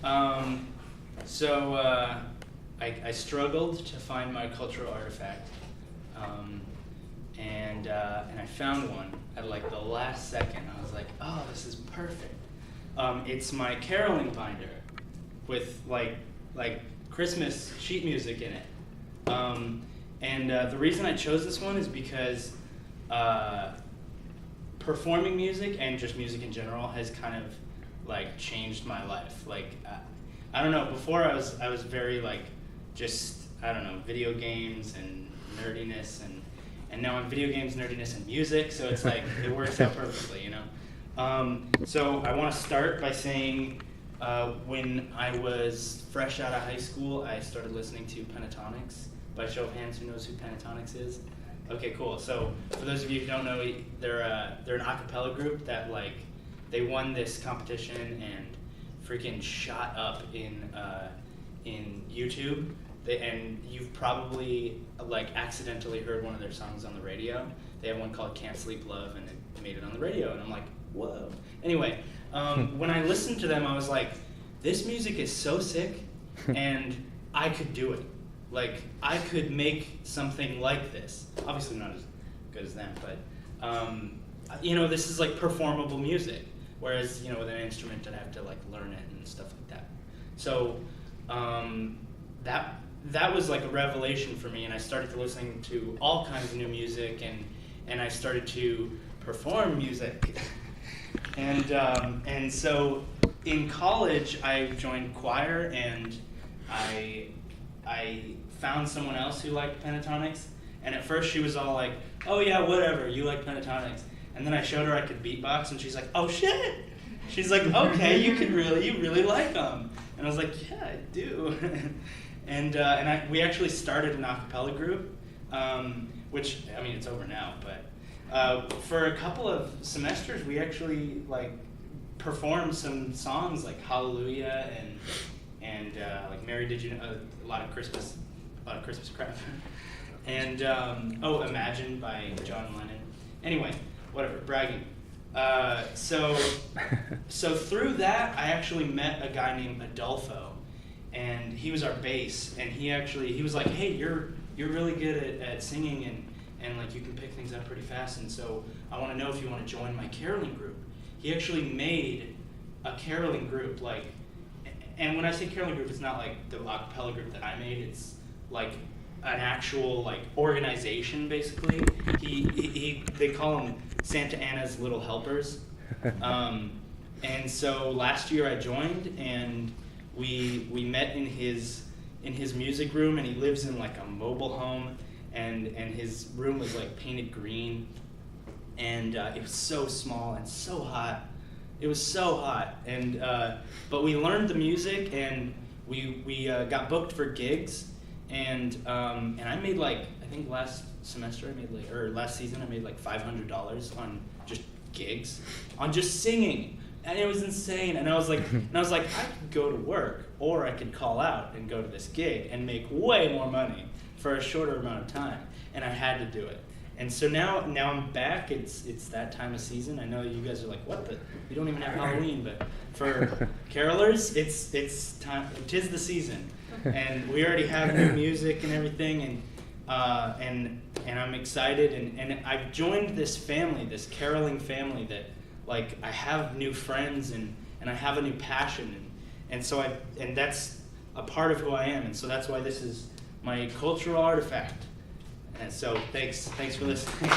Um, so I struggled to find my cultural artifact, and I found one at like the last second. I was like, oh, this is perfect. It's my caroling binder with like Christmas sheet music in it. And the reason I chose this one is because performing music and just music in general has kind of like changed my life. Like I don't know, before I was very like just, I don't know, video games and nerdiness, and now I'm video games, nerdiness, and music, so it's like it works out perfectly, you know. So I want to start by saying when I was fresh out of high school, I started listening to Pentatonix. By show of hands, who knows who Pentatonix is? Okay, cool. So for those of you who don't know, they're an a cappella group that like they won this competition and freaking shot up in YouTube. And you've probably like accidentally heard one of their songs on the radio. They have one called "Can't Sleep Love," and it made it on the radio. And I'm like, whoa. Anyway, when I listened to them, I was like, this music is so sick, and I could do it. Like, I could make something like this. Obviously not as good as them, but, you know, this is like performable music. Whereas, you know, with an instrument, I'd have to like learn it and stuff like that. So, that was like a revelation for me, and I started to listen to all kinds of new music, and I started to perform music. And so in college, I joined choir, and I found someone else who liked Pentatonix, and at first she was all like, oh yeah, whatever, you like Pentatonix. And then I showed her I could beatbox, and she's like, oh shit! She's like, okay, you really like them. And I was like, yeah, I do. And we actually started an a cappella group, which, I mean, it's over now, but for a couple of semesters, we actually like performed some songs like Hallelujah and like Mary Did You Know, a lot of Christmas crap. And Imagine by John Lennon. Anyway, whatever, bragging. So through that, I actually met a guy named Adolfo, and he was our bass, and he was like, hey, you're really good at singing, and like you can pick things up pretty fast, and so I want to know if you want to join my caroling group. He actually made a caroling group, like, and when I say caroling group, it's not like the a cappella group that I made, it's like an actual like organization, basically. They call them Santa Ana's Little Helpers. And so last year I joined, and we met in his music room, and he lives in like a mobile home, and his room was like painted green, and it was so small and so hot. It was so hot, and but we learned the music, and we got booked for gigs, and I made like, I think last season I made like $500 on just gigs, on just singing, and it was insane. And I was like, I could go to work, or I could call out and go to this gig and make way more money for a shorter amount of time, and I had to do it. And so now I'm back. It's that time of season. I know you guys are like, what the? We don't even have Halloween, but for carolers, it's time. 'Tis the season, and we already have new music and everything, and I'm excited. And I've joined this family, this caroling family, that like I have new friends, and I have a new passion, and so that's a part of who I am, and so that's why this is my cultural artifact. And so thanks for listening.